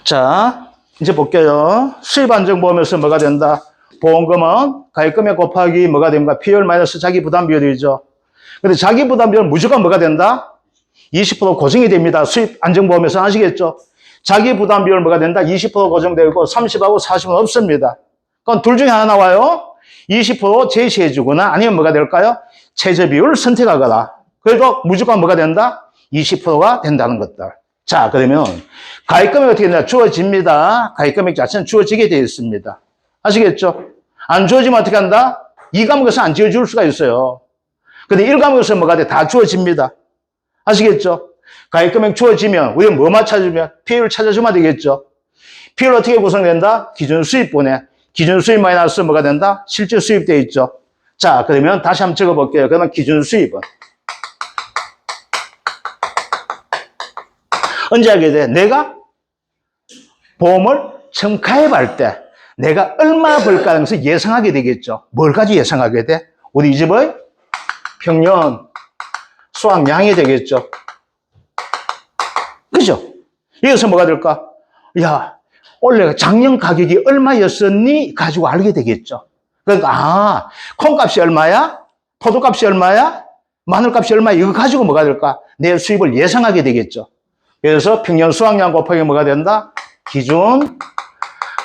자, 이제 볼게요. 수입 안정보험에서 뭐가 된다? 보험금은 가입금액 곱하기 뭐가 됩니까? 비율 마이너스 자기 부담 비율이죠. 근데 자기 부담 비율은 무조건 뭐가 된다? 20% 고정이 됩니다. 수입 안정보험에서 아시겠죠? 자기 부담 비율 뭐가 된다? 20% 고정되고 30하고 40은 없습니다. 그럼 둘 중에 하나 나와요. 20% 제시해주거나 아니면 뭐가 될까요? 최저 비율을 선택하거나. 그래도 무조건 뭐가 된다? 20%가 된다는 것들. 자, 그러면 가입금액이 어떻게 되냐? 주어집니다. 가입금액 자체는 주어지게 되어 있습니다. 아시겠죠? 안 주어지면 어떻게 한다? 2과목에서 안 지어줄 수가 있어요. 근데 1과목에서 뭐가 돼? 다 주어집니다. 아시겠죠? 가입금액 주어지면 우리가 뭐만 찾으면 비율 찾아주면 되겠죠? 비율 어떻게 구성된다? 기준 수입분에 기준 수입 마이너스 뭐가 된다? 실제 수입 되어 있죠. 자, 그러면 다시 한번 적어볼게요. 그러면 기준 수입은 언제 하게 돼? 내가 보험을 처음 가입할 때 내가 얼마 벌까 하는 것을 예상하게 되겠죠. 뭘 가지고 예상하게 돼? 우리 이 집의 평년 수확량이 되겠죠. 그죠? 여기서 뭐가 될까? 야, 원래 작년 가격이 얼마였었니? 가지고 알게 되겠죠. 그러니까, 콩값이 얼마야? 포도값이 얼마야? 마늘값이 얼마야? 이거 가지고 뭐가 될까? 내 수입을 예상하게 되겠죠. 그래서 평년 수확량 곱하기 뭐가 된다? 기준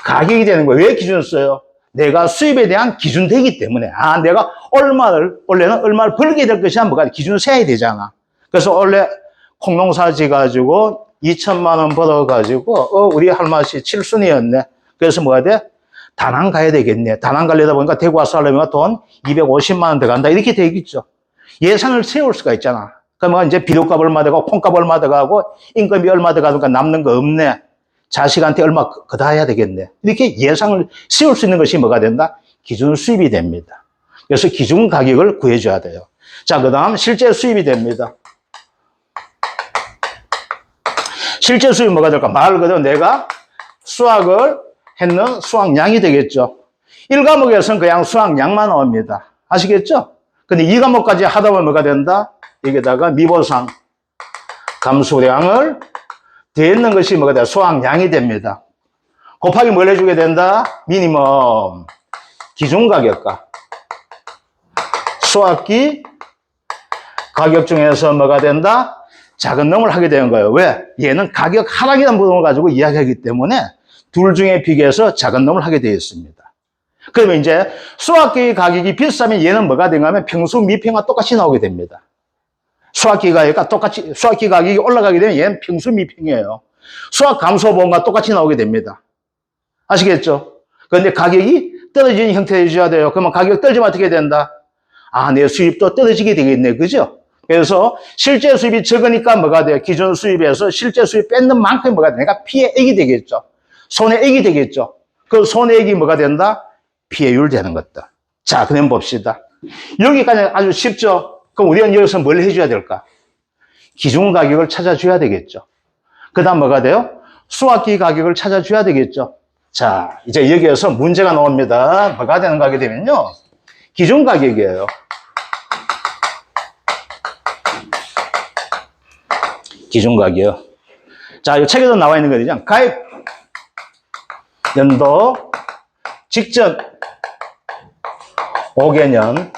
가격이 되는 거예요. 왜 기준을 써요? 내가 수입에 대한 기준 되기 때문에. 내가 원래는 얼마를 벌게 될 것이야 뭐가 기준을 세야 되잖아. 그래서 원래 콩농사 지가지고 2천만 원 벌어가지고 우리 할맛이 7순이었네. 그래서 뭐가 돼? 다낭 가야 되겠네. 다낭 가려다 보니까 대구 와서 하려면 돈 250만 원 들어간다. 이렇게 되겠죠. 예산을 세울 수가 있잖아. 그러면 이제 비료값 얼마 들어가고 콩값 얼마 들어가고 임금이 얼마 들어가니까 남는 거 없네. 자식한테 얼마 그다 해야 되겠네. 이렇게 예상을 세울 수 있는 것이 뭐가 된다? 기준 수입이 됩니다. 그래서 기준 가격을 구해줘야 돼요. 자, 그 다음 실제 수입이 됩니다. 실제 수입이 뭐가 될까? 말 그대로 내가 수확을 했는 수확량이 되겠죠. 1과목에서는 그냥 수확량만 나옵니다. 아시겠죠? 근데 2과목까지 하다 보면 뭐가 된다? 여기다가 미보상 감수량을 더했는 것이 뭐가 돼요? 수확량이 됩니다. 곱하기 뭘 해주게 된다? 미니멈 기준가격과 수확기 가격 중에서 뭐가 된다? 작은 놈을 하게 되는 거예요. 왜? 얘는 가격 하락이라는 부분을 가지고 이야기하기 때문에 둘 중에 비교해서 작은 놈을 하게 되어 있습니다. 그러면 이제 수확기 가격이 비싸면 얘는 뭐가 되냐면 평수 미평과 똑같이 나오게 됩니다. 수확기 가격이 올라가게 되면 얘는 평수 미평이에요. 수확 감소보험과 똑같이 나오게 됩니다. 아시겠죠? 그런데 가격이 떨어지는 형태로 해줘야 돼요. 그러면 가격 떨어지면 어떻게 된다? 내 수입도 떨어지게 되겠네. 그죠? 그래서 실제 수입이 적으니까 뭐가 돼요? 기존 수입에서 실제 수입 뺏는 만큼 뭐가 돼? 내가 피해액이 되겠죠. 손해액이 되겠죠. 그 손해액이 뭐가 된다? 피해율 되는 것다. 자, 그럼 봅시다. 여기까지 아주 쉽죠? 그럼 우리는 여기서 뭘 해줘야 될까? 기준 가격을 찾아줘야 되겠죠. 그 다음 뭐가 돼요? 수확기 가격을 찾아줘야 되겠죠. 자, 이제 여기에서 문제가 나옵니다. 뭐가 되는 가격이 되면요. 기준 가격이에요. 기준 가격. 자, 이 책에도 나와 있는 거죠. 가입 연도 직전 5개년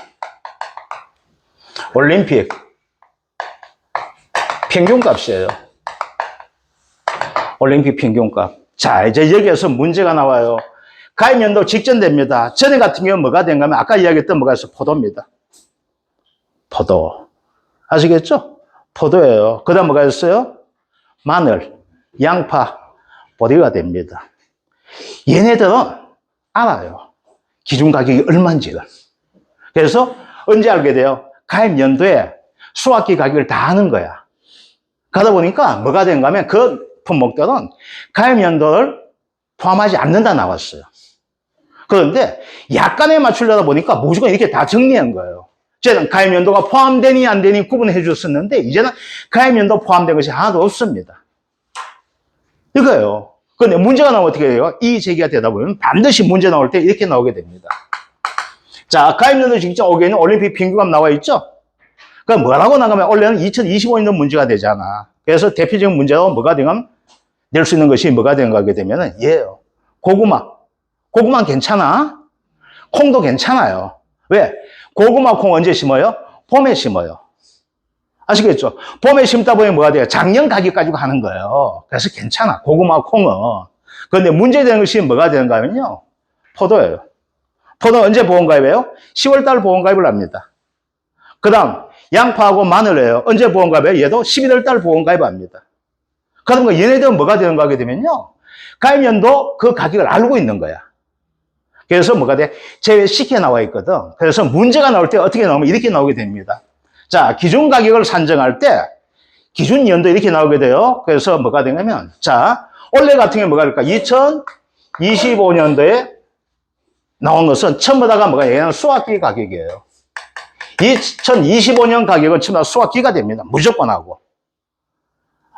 올림픽 평균값이에요. 올림픽 평균값. 자, 이제 여기에서 문제가 나와요. 가입 연도 직전 됩니다. 전에 같은 경우는 뭐가 된가 하면 아까 이야기했던 뭐가 있어? 포도입니다. 포도. 아시겠죠? 포도예요. 그 다음 뭐가 있어요? 마늘, 양파, 보리가 됩니다. 얘네들은 알아요. 기준 가격이 얼마인지를. 그래서 언제 알게 돼요? 가입 연도에 수확기 가격을 다 아는 거야. 그러다 보니까 뭐가 된가 하면 그 품목들은 가입 연도를 포함하지 않는다 나왔어요. 그런데 약간에 맞추려다 보니까 무조건 이렇게 다 정리한 거예요. 저는 가입 연도가 포함되니 안 되니 구분해 줬었는데 이제는 가입 연도 포함된 것이 하나도 없습니다. 이거예요. 그런데 문제가 나오면 어떻게 돼요? 이 제기가 되다 보면 반드시 문제 나올 때 이렇게 나오게 됩니다. 자, 가입 연도 직전 5개년 올림픽 평균값 나와 있죠? 그럼 뭐라고 나가면 원래는 2025년도 문제가 되잖아. 그래서 대표적인 문제가 뭐가 되냐면 낼 수 있는 것이 뭐가 되는가 하게 되면은 얘예요. 고구마. 고구마 괜찮아? 콩도 괜찮아요. 왜? 고구마, 콩 언제 심어요? 봄에 심어요. 아시겠죠? 봄에 심다 보면 뭐가 돼요? 작년 가격 가지고 하는 거예요. 그래서 괜찮아. 고구마, 콩은. 그런데 문제되는 것이 뭐가 되는가 하면요. 포도예요. 포도는 언제 보험가입해요? 10월달 보험가입을 합니다. 그 다음 양파하고 마늘이에요. 언제 보험가입해요? 얘도 11월달 보험가입합니다. 그러면 얘네들은 뭐가 되는가 하게 되면요. 가입연도 그 가격을 알고 있는 거야. 그래서 뭐가 돼? 제외시켜 나와 있거든. 그래서 문제가 나올 때 어떻게 나오면 이렇게 나오게 됩니다. 자, 기준 가격을 산정할 때 기준 연도 이렇게 나오게 돼요. 그래서 뭐가 되냐면, 자, 원래 같은 게 뭐가 될까? 2025년도에 나온 것은 전부 다가 뭐가 얘는 수확기 가격이에요. 2025년 가격은 전부 다 수확기가 됩니다. 무조건 하고.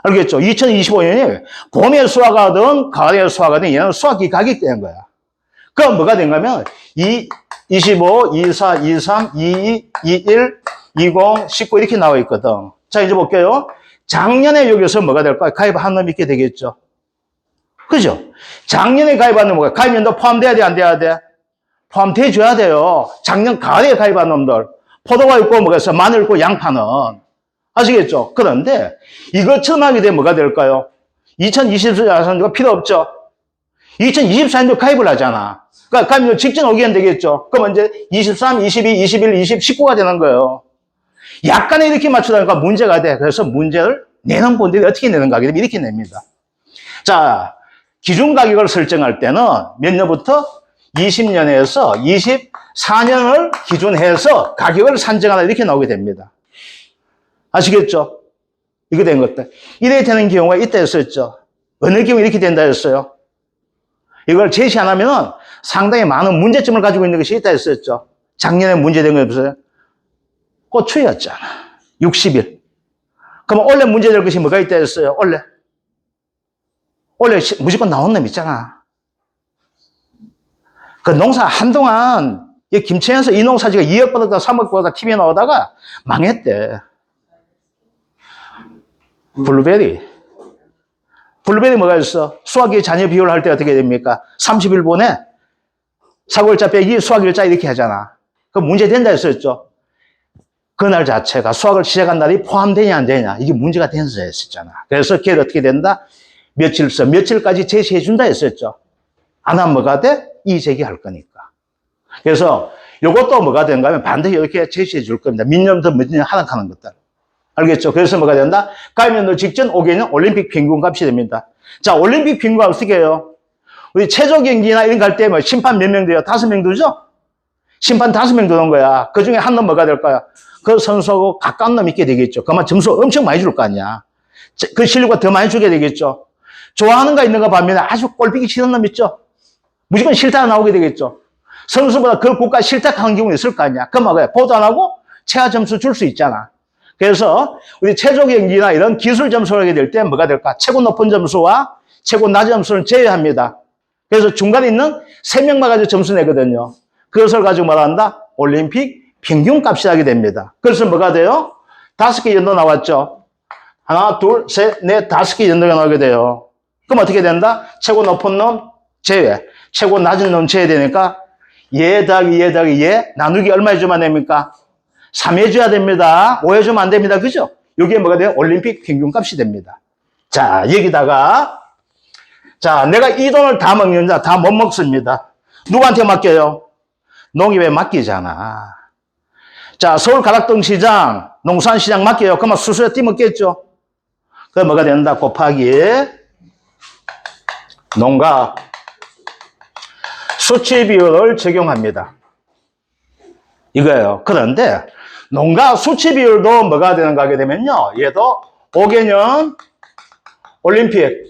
알겠죠? 2025년이 봄에 수확하든 가을에 수확하든 얘는 수확기 가격이 되는 거야. 그럼 뭐가 된가면 25, 24, 23, 22, 21, 20, 19 이렇게 나와 있거든. 자, 이제 볼게요. 작년에 여기서 뭐가 될까요? 가입한 놈이 있게 되겠죠. 그죠? 작년에 가입한 놈 뭐가 가입연도 포함돼야 돼, 안 돼야 돼? 포함돼 줘야 돼요. 작년 가을에 가입한 놈들. 포도가 있고 뭐가 있어? 마늘 있고 양파는. 아시겠죠? 그런데 이것처럼 하게 되면 뭐가 될까요? 2024년도가 필요 없죠. 2024년도 가입을 하잖아. 그러니까 가입을 직전 오게 되겠죠. 그럼 이제 23, 22, 21, 20, 19가 되는 거예요. 약간의 이렇게 맞추다니까 문제가 돼. 그래서 문제를 내는 분들이 어떻게 내는가 하게 되면 이렇게 냅니다. 자, 기준 가격을 설정할 때는 몇 년부터? 20년에서 24년을 기준해서 가격을 산정하다 이렇게 나오게 됩니다. 아시겠죠? 이거 된 것들. 이래 되는 경우가 있다 했었죠. 어느 경우 이렇게 된다 했어요. 이걸 제시 안 하면 상당히 많은 문제점을 가지고 있는 것이 있다 했었죠. 작년에 문제된 거 없어요? 고추였잖아. 60일. 그럼 원래 문제될 것이 뭐가 있다 했어요? 원래 무조건 나온 놈 있잖아. 그 농사 한동안 김천에서 이 농사지가 2억 벌었다 3억 벌었다 TV에 나오다가 망했대. 블루베리 뭐가 있어? 수확기 잔여 비율을 할 때 어떻게 됩니까? 30일분에 사고일자 빼기 수확일자 이렇게 하잖아. 그 문제 된다 했었죠. 그날 자체가 수확을 시작한 날이 포함되냐 안 되냐 이게 문제가 된다 했었잖아. 그래서 걔를 어떻게 된다? 며칠까지 제시해 준다 했었죠. 안 하면 뭐가 돼? 이의제기할 거니까. 그래서 이것도 뭐가 되는가 하면 반드시 이렇게 제시해 줄 겁니다. 민년부터 몇 년 하락하는 것들. 알겠죠? 그래서 뭐가 된다? 가입연도 직전 5개년 올림픽 평균값이 됩니다. 자, 올림픽 평균값 어떻게 해요? 우리 체조 경기나 이런 거 할 때 뭐 심판 몇 명 돼요? 5명 두죠? 심판 5명 두는 거야. 그 중에 한 놈 뭐가 될까요? 그 선수하고 가까운 놈 있게 되겠죠. 그만 점수 엄청 많이 줄 거 아니야. 그 실력과 더 많이 주게 되겠죠. 좋아하는 거 있는가 반면에 아주 꼴보기 싫은 놈 있죠. 무조건 실타가 나오게 되겠죠. 선수보다 그 국가 실탁하는 경우 있을 거 아니야. 그럼 뭐야? 보도 안 하고 최하 점수 줄 수 있잖아. 그래서 우리 체조 경기나 이런 기술 점수를 하게 될 때 뭐가 될까? 최고 높은 점수와 최고 낮은 점수를 제외합니다. 그래서 중간에 있는 3명만 가지고 점수 내거든요. 그것을 가지고 말한다? 올림픽 평균값이 하게 됩니다. 그래서 뭐가 돼요? 5개 연도 나왔죠. 하나, 둘, 셋, 넷, 5개 연도가 나오게 돼요. 그럼 어떻게 된다? 최고 높은 놈 제외, 최고 낮은 놈 제외되니까 얘 더하기 얘 더하기 얘 나누기 얼마 해주면 됩니까? 3 해줘야 됩니다. 5 해주면 안 됩니다. 그죠? 이게 뭐가 돼요? 올림픽 평균값이 됩니다. 자, 여기다가 자, 내가 이 돈을 다 먹는다. 다 못 먹습니다. 누구한테 맡겨요? 농협에 맡기잖아. 자, 서울 가락동 시장, 농산시장 맡겨요. 그러면 수수료 띄먹겠죠? 그럼 뭐가 된다? 곱하기 농가 수치 비율을 적용합니다. 이거예요. 그런데 농가 수치 비율도 뭐가 되는가 하게 되면요. 얘도 5개년 올림픽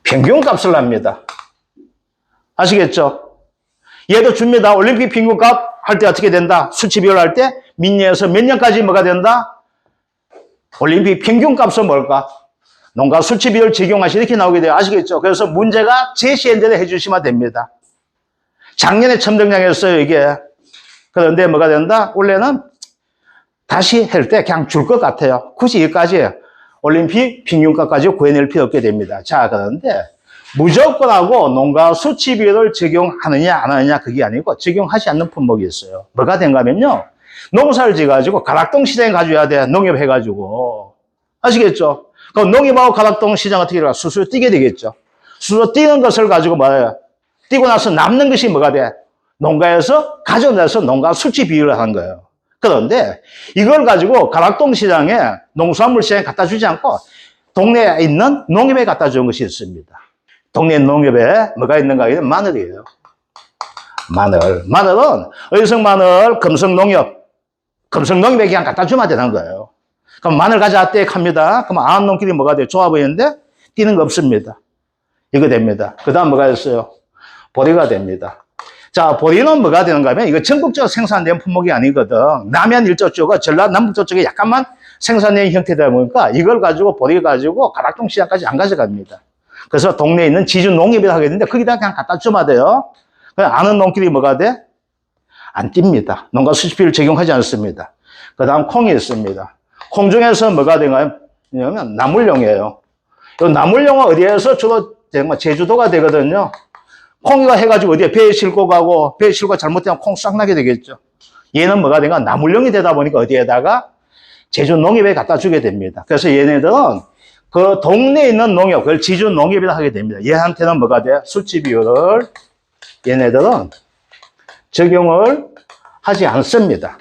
평균값을 합니다. 아시겠죠? 얘도 줍니다. 올림픽 평균값 할 때 어떻게 된다? 수치 비율 할 때 민년에서 몇 년까지 뭐가 된다? 올림픽 평균값은 뭘까? 농가 수치 비율 적용하시 이렇게 나오게 돼요. 아시겠죠? 그래서 문제가 제시한 대로 해주시면 됩니다. 작년에 처음 등장했어요, 이게. 그런데 뭐가 된다? 원래는 다시 할 때 그냥 줄 것 같아요. 굳이 여기까지 올림픽 평균가까지 구해낼 필요 없게 됩니다. 자, 그런데 무조건하고 농가 수치 비율을 적용하느냐 안 하느냐 그게 아니고 적용하지 않는 품목이 있어요. 뭐가 된가 하면요. 농사를 지어가지고 가락동 시장에 가져야 돼. 농협 해가지고. 아시겠죠? 그럼 농협하고 가락동 시장 어떻게 될까? 수수료 뛰게 되겠죠. 수수료 뛰는 것을 가지고 뭐예요? 뛰고 나서 남는 것이 뭐가 돼? 농가에서 가져내서 농가 수치 비율을 하는 거예요. 그런데 이걸 가지고 가락동 시장에 농수산물 시장에 갖다 주지 않고 동네에 있는 농협에 갖다 주는 것이 있습니다. 동네 농협에 뭐가 있는가 하면 마늘이에요. 마늘. 마늘은 의성마늘, 금성농협, 금성농협에 그냥 갖다 주면 되는 거예요. 그럼 마늘 가져왔대 합니다. 그럼 아는 놈끼리 뭐가 돼요? 좋아 보이는데 뛰는 거 없습니다. 이거 됩니다. 그 다음 뭐가 있어요? 보리가 됩니다. 자, 보리는 뭐가 되는가 하면 이거 전국적으로 생산된 품목이 아니거든. 남해안 일조 쪽과 전라도 남북 쪽에 약간만 생산된 형태다 보니까 이걸 가지고 보리 가지고 가락동 시장까지 안 가져갑니다. 그래서 동네에 있는 지주 농협이 하게 되는데 거기다 그냥 갖다 주면 돼요. 아는 놈끼리 뭐가 돼? 안 띱니다. 농가 수치비를 적용하지 않습니다. 그 다음 콩이 있습니다. 콩 중에서 뭐가 되나요? 왜냐면 나물용이에요. 이 나물용은 어디에서 주로 제주도가 되거든요. 콩이가 해가지고 어디에 배에 싣고 가고 배에 싣고 잘못되면 콩 싹 나게 되겠죠. 얘는 뭐가 되나 나물용이 되다 보니까 어디에다가 제주 농협에 갖다 주게 됩니다. 그래서 얘네들은 그 동네에 있는 농협, 그걸 지주 농협이라 하게 됩니다. 얘한테는 뭐가 돼? 수치 비율을 얘네들은 적용을 하지 않습니다.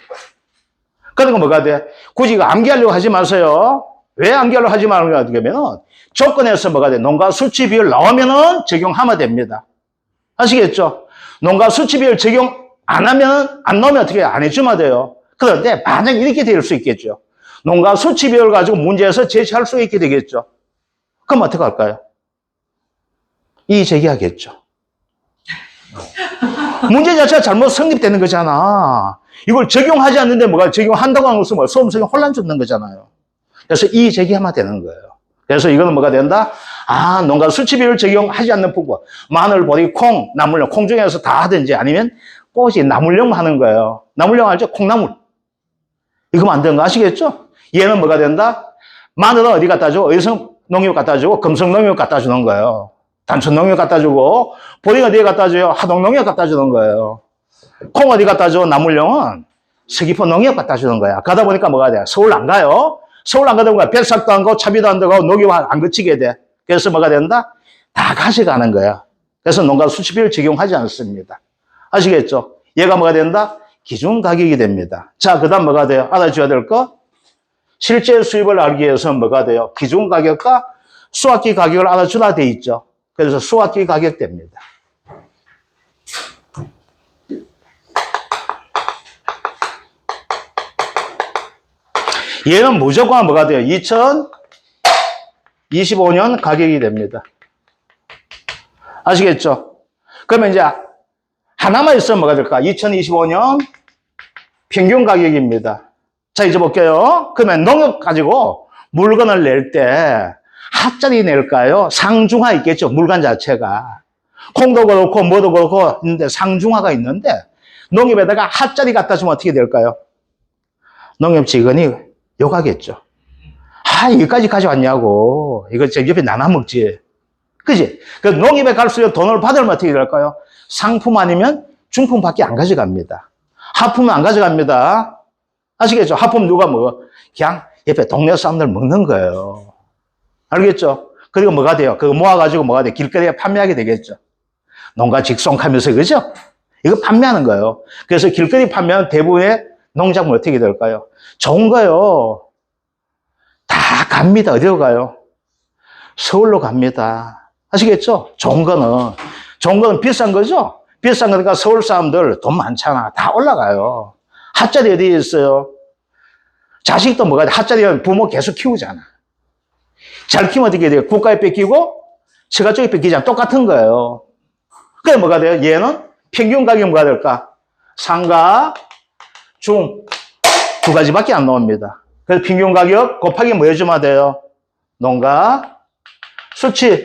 그러니까 뭐가 돼? 굳이 이거 암기하려고 하지 마세요. 왜 암기하려고 하지 말는가 하면 조건에서 뭐가 돼? 농가 수치 비율 나오면은 적용하면 됩니다. 아시겠죠? 농가 수치 비율 적용 안 하면, 안 넣으면 어떻게 안 해주면 돼요. 그런데 만약 이렇게 될 수 있겠죠. 농가 수치 비율 가지고 문제에서 제시할 수 있게 되겠죠. 그럼 어떻게 할까요? 이의 제기하겠죠. 문제 자체가 잘못 성립되는 거잖아. 이걸 적용하지 않는데 뭐가 적용한다고 하는 것은 수험 적용 혼란 줬는 거잖아요. 그래서 이의 제기하면 되는 거예요. 그래서 이거는 뭐가 된다? 아, 농가 수치 비율 적용하지 않는 품목. 마늘, 보리, 콩, 나물용. 콩 중에서 다 하든지 아니면 꽃이 나물용 하는 거예요. 나물용 알죠? 콩나물. 이거 안 되는 거 아시겠죠? 얘는 뭐가 된다? 마늘은 어디 갖다 줘? 의성 농협 갖다 주고 금성 농협 갖다 주는 거예요. 단천 농협 갖다 주고 보리가 어디에 갖다 줘요? 하동 농협 갖다 주는 거예요. 콩 어디 갖다 줘? 나물용은 서귀포 농협 갖다 주는 거야. 가다 보니까 뭐가 돼? 서울 안 가요. 서울 안 가다 보니까 뱃삭도 안 가고 차비도 안 들어가고 농협 안 거치게 돼. 그래서 뭐가 된다? 다 가져가는 거야. 그래서 농가 수치비를 적용하지 않습니다. 아시겠죠? 얘가 뭐가 된다? 기준 가격이 됩니다. 자, 그 다음 뭐가 돼요? 알아줘야 될 거? 실제 수입을 알기 위해서 뭐가 돼요? 기준 가격과 수확기 가격을 알아주라 돼 있죠. 그래서 수확기 가격 됩니다. 얘는 무조건 뭐가 돼요? 2025년 가격이 됩니다. 아시겠죠? 그러면 이제 하나만 있으면 뭐가 될까? 2025년 평균 가격입니다. 자, 이제 볼게요. 그러면 농협 가지고 물건을 낼 때 하짜리 낼까요? 상중하 있겠죠. 물건 자체가. 콩도 그렇고 뭐도 그렇고 있는데 상중하가 있는데 농협에다가 하짜리 갖다 주면 어떻게 될까요? 농협 직원이 욕하겠죠. 아, 여기까지 가져왔냐고. 이거 제 옆에 나눠 먹지. 그지? 그 농협에 갈수록 돈을 받으면 어떻게 될까요? 상품 아니면 중품밖에 안 가져갑니다. 하품은 안 가져갑니다. 아시겠죠? 하품 누가 먹어? 그냥 옆에 동네 사람들 먹는 거예요. 알겠죠? 그리고 뭐가 돼요? 그거 모아가지고 뭐가 돼? 길거리에 판매하게 되겠죠. 농가 직송하면서, 그죠? 이거 판매하는 거예요. 그래서 길거리 판매하는 대부분의 농작물 어떻게 될까요? 좋은 거요. 다 갑니다. 어디로 가요? 서울로 갑니다. 아시겠죠? 좋은 거는 비싼 거죠? 비싼 거니까 서울 사람들 돈 많잖아. 다 올라가요. 핫자리 어디에 있어요? 자식도 뭐가 돼? 핫자리는 부모 계속 키우잖아. 잘 키우면 어떻게 돼요? 국가에 뺏기고 처가 쪽에 뺏기잖아. 똑같은 거예요. 그게 뭐가 돼요? 얘는 평균 가격이 뭐가 될까? 상가, 중, 두 가지밖에 안 나옵니다. 그래서 평균 가격 곱하기 뭐 해주면 돼요? 농가, 수치,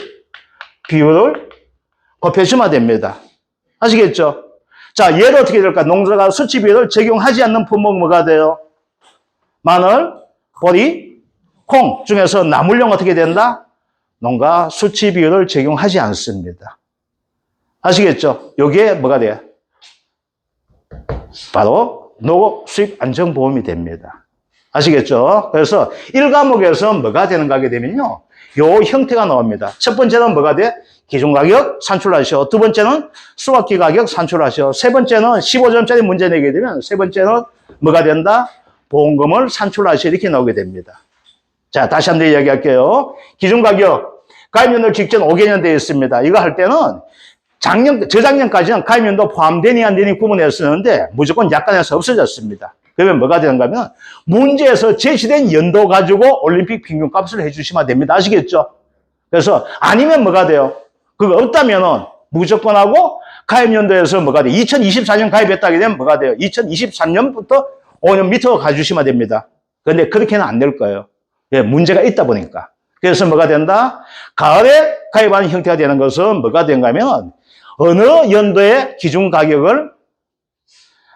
비율을 곱해주면 됩니다. 아시겠죠? 자, 얘를 어떻게 될까? 농가가 수치 비율을 적용하지 않는 품목은 뭐가 돼요? 마늘, 보리, 콩 중에서 나물용 어떻게 된다? 농가 수치 비율을 적용하지 않습니다. 아시겠죠? 여기에 뭐가 돼요? 바로 농업 수입 안정보험이 됩니다. 아시겠죠? 그래서 1과목에서 뭐가 되는가 하게 되면요. 요 형태가 나옵니다. 첫 번째는 뭐가 돼? 기준가격 산출하시오. 두 번째는 수확기 가격 산출하시오. 세 번째는 15점짜리 문제 내게 되면 세 번째는 뭐가 된다? 보험금을 산출하시오. 이렇게 나오게 됩니다. 자, 다시 한번 이야기할게요. 기준가격, 가입연도 직전 5개년 되어 있습니다. 이거 할 때는 저작년까지는 가입연도 포함되니 안 되니 구분했었는데 무조건 약관에서 없어졌습니다. 그러면 뭐가 되는가 하면 문제에서 제시된 연도 가지고 올림픽 평균값을 해주시면 됩니다. 아시겠죠? 그래서 아니면 뭐가 돼요? 그거 없다면은 무조건 하고 가입연도에서 뭐가 돼요? 2024년 가입했다게 되면 뭐가 돼요? 2023년부터 5년 밑으로 가주시면 됩니다. 그런데 그렇게는 안 될 거예요. 예, 문제가 있다 보니까. 그래서 뭐가 된다? 가을에 가입하는 형태가 되는 것은 뭐가 된가 하면 어느 연도의 기준 가격을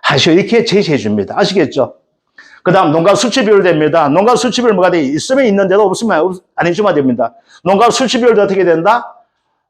하시오. 이렇게 제시해 줍니다. 아시겠죠? 그 다음 농가 수치 비율 됩니다. 농가 수치 비율 뭐가 돼? 있으면 있는 대로 없으면 안 해주면 됩니다. 농가 수치 비율도 어떻게 된다?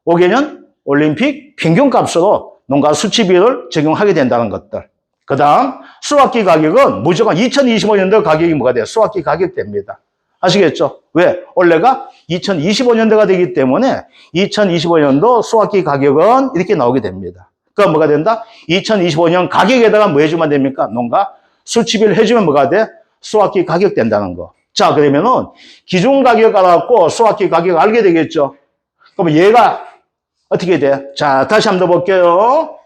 5개년 올림픽 평균값으로 농가 수치 비율을 적용하게 된다는 것들. 그 다음 수확기 가격은 무조건 2025년도 가격이 뭐가 돼요? 수확기 가격 됩니다. 아시겠죠? 왜? 원래가 2025년도가 되기 때문에 2025년도 수확기 가격은 이렇게 나오게 됩니다. 그럼 뭐가 된다? 2025년 가격에다가 뭐 해주면 됩니까? 농가 수치비를 해주면 뭐가 돼? 수확기 가격 된다는 거. 자, 그러면은 기준 가격 알았고 수확기 가격 알게 되겠죠? 그럼 얘가 어떻게 돼? 자, 다시 한번 더 볼게요.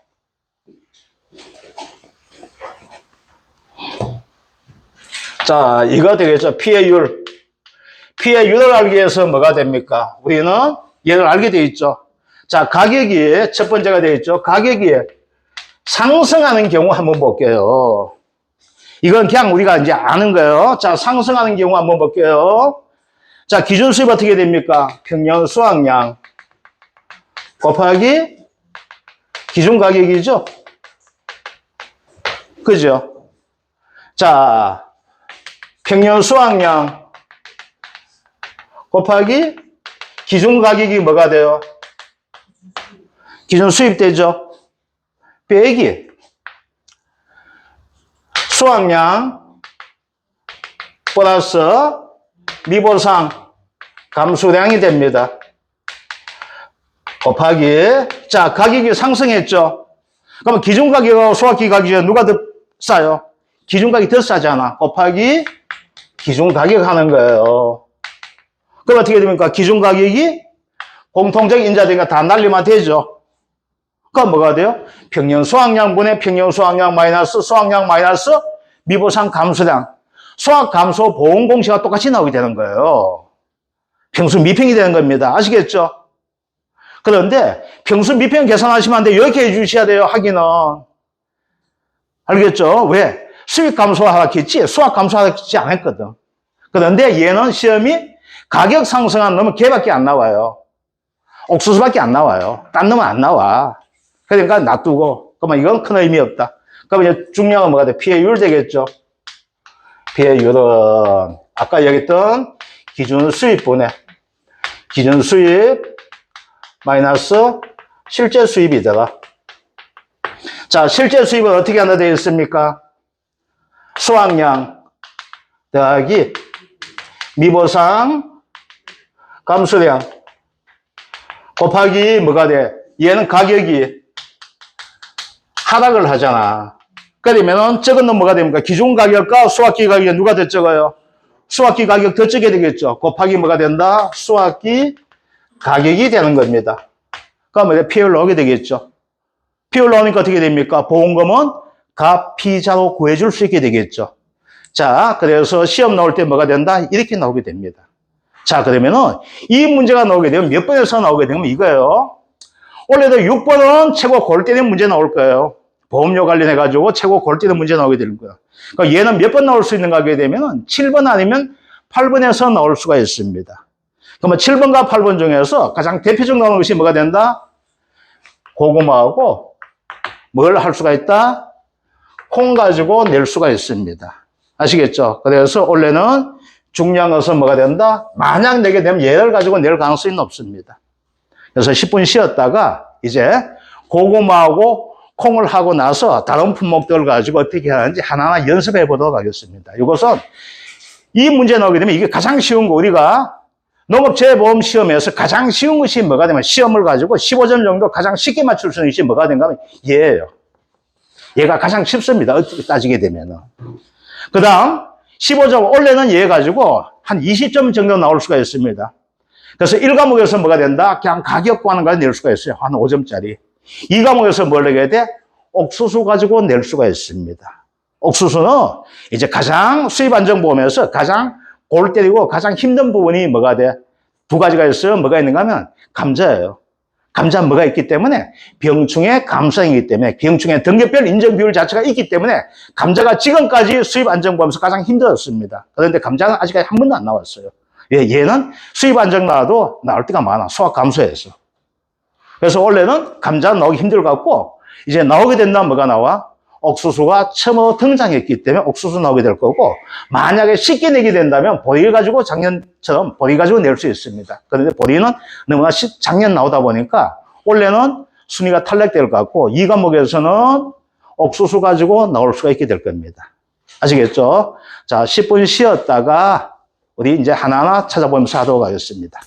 자, 이거 되겠죠? 피해율. 피해율을 알기 위해서 뭐가 됩니까? 우리는 얘를 알게 돼 있죠. 자, 가격이 첫 번째가 돼 있죠. 가격이 상승하는 경우 한번 볼게요. 이건 그냥 우리가 이제 아는 거예요. 자, 상승하는 경우 한번 볼게요. 자, 기준 수입 어떻게 됩니까? 평년 수확량 곱하기 기준 가격이죠. 그죠? 자, 평년 수확량 곱하기 기준 가격이 뭐가 돼요? 기준 수입 되죠? 빼기 수확량 플러스 미보상 감수량이 됩니다. 곱하기 자 가격이 상승했죠? 그러면 기준 가격하고 수확기 가격이 누가 더 싸요? 기준 가격이 더 싸잖아. 곱하기 기준 가격 하는 거예요. 그럼 어떻게 됩니까? 기준 가격이 공통적 인자되니까 다 날리면 되죠. 그럼 뭐가 돼요? 평년 수확량분의 평년 수확량 마이너스 수확량 마이너스 미보상 감수량. 수확 감소 보험 공시가 똑같이 나오게 되는 거예요. 평수 미평이 되는 겁니다. 아시겠죠? 그런데 평수 미평 계산하시면 안 돼요. 이렇게 해주셔야 돼요. 하기는. 알겠죠? 왜? 수익 감소하겠지 수확 감소하겠지 않았거든. 그런데 얘는 시험이 가격 상승한 놈은 걔밖에 안 나와요. 옥수수밖에 안 나와요. 딴 놈은 안 나와. 그러니까 놔두고 그러면 이건 큰 의미 없다. 그러면 이제 중요한 건 뭐가 돼? 피해율 되겠죠. 피해율은 아까 얘기했던 기준 수입분의 기준 수입 마이너스 실제 수입이더라. 자, 실제 수입은 어떻게 하나 되어 있습니까? 수확량 더하기 미보상 감수량 곱하기 뭐가 돼? 얘는 가격이 하락을 하잖아. 그러면은 적은 놈 뭐가 됩니까? 기준 가격과 수확기 가격이 누가 더 적어요? 수확기 가격 더 적게 되겠죠. 곱하기 뭐가 된다? 수확기 가격이 되는 겁니다. 그러면 피해율 나오게 되겠죠. 피해율 나오니까 어떻게 됩니까? 보험금은 가피자로 구해줄 수 있게 되겠죠. 자, 그래서 시험 나올 때 뭐가 된다? 이렇게 나오게 됩니다. 자, 그러면은 이 문제가 나오게 되면 몇 번에서 나오게 되면 이거예요. 원래도 6번은 최고 골 때리는 문제 나올 거예요. 보험료 관련해가지고 최고 골 때리는 문제 나오게 되는 거예요. 그러니까 얘는 몇 번 나올 수 있는가 하게 되면 7번 아니면 8번에서 나올 수가 있습니다. 그러면 7번과 8번 중에서 가장 대표적으로 나오는 것이 뭐가 된다? 고구마하고 뭘 할 수가 있다? 콩 가지고 낼 수가 있습니다. 아시겠죠? 그래서 원래는 중요한 것은 뭐가 된다? 만약 내게 되면 얘를 가지고 낼 가능성이 높습니다. 그래서 10분 쉬었다가 이제 고구마하고 콩을 하고 나서 다른 품목들을 가지고 어떻게 하는지 하나하나 연습해 보도록 하겠습니다. 이것은 이 문제 나오게 되면 이게 가장 쉬운 거, 우리가 농업재보험 시험에서 가장 쉬운 것이 뭐가 되면 시험을 가지고 15점 정도 가장 쉽게 맞출 수 있는 것이 뭐가 된가 하면 얘예요. 얘가 가장 쉽습니다. 어떻게 따지게 되면은. 그 다음 15점 원래는 얘 가지고 한 20점 정도 나올 수가 있습니다. 그래서 1과목에서 뭐가 된다? 그냥 가격과는 걸 낼 수가 있어요. 한 5점짜리. 2과목에서 뭘 내게 돼? 옥수수 가지고 낼 수가 있습니다. 옥수수는 이제 가장 수입 안정보험에서 가장 골 때리고 가장 힘든 부분이 뭐가 돼? 두 가지가 있어요. 뭐가 있는가 하면 감자예요. 감자는 뭐가 있기 때문에 병충해 감성이기 때문에 병충해 등급별 인정 비율 자체가 있기 때문에 감자가 지금까지 수입 안정보험에서 가장 힘들었습니다. 그런데 감자는 아직까지 한 번도 안 나왔어요. 얘는 수입 안정 나와도 나올 때가 많아. 수확 감소해서. 그래서 원래는 감자 나오기 힘들 것 같고 이제 나오게 된다면 뭐가 나와? 옥수수가 처음 등장했기 때문에 옥수수 나오게 될 거고 만약에 쉽게 내게 된다면 보리 가지고 작년처럼 보리 가지고 낼 수 있습니다. 그런데 보리는 너무나 작년 나오다 보니까 원래는 순위가 탈락될 것 같고 이 과목에서는 옥수수 가지고 나올 수가 있게 될 겁니다. 아시겠죠? 자, 10분 쉬었다가 우리 이제 하나하나 찾아보면서 하도록 하겠습니다.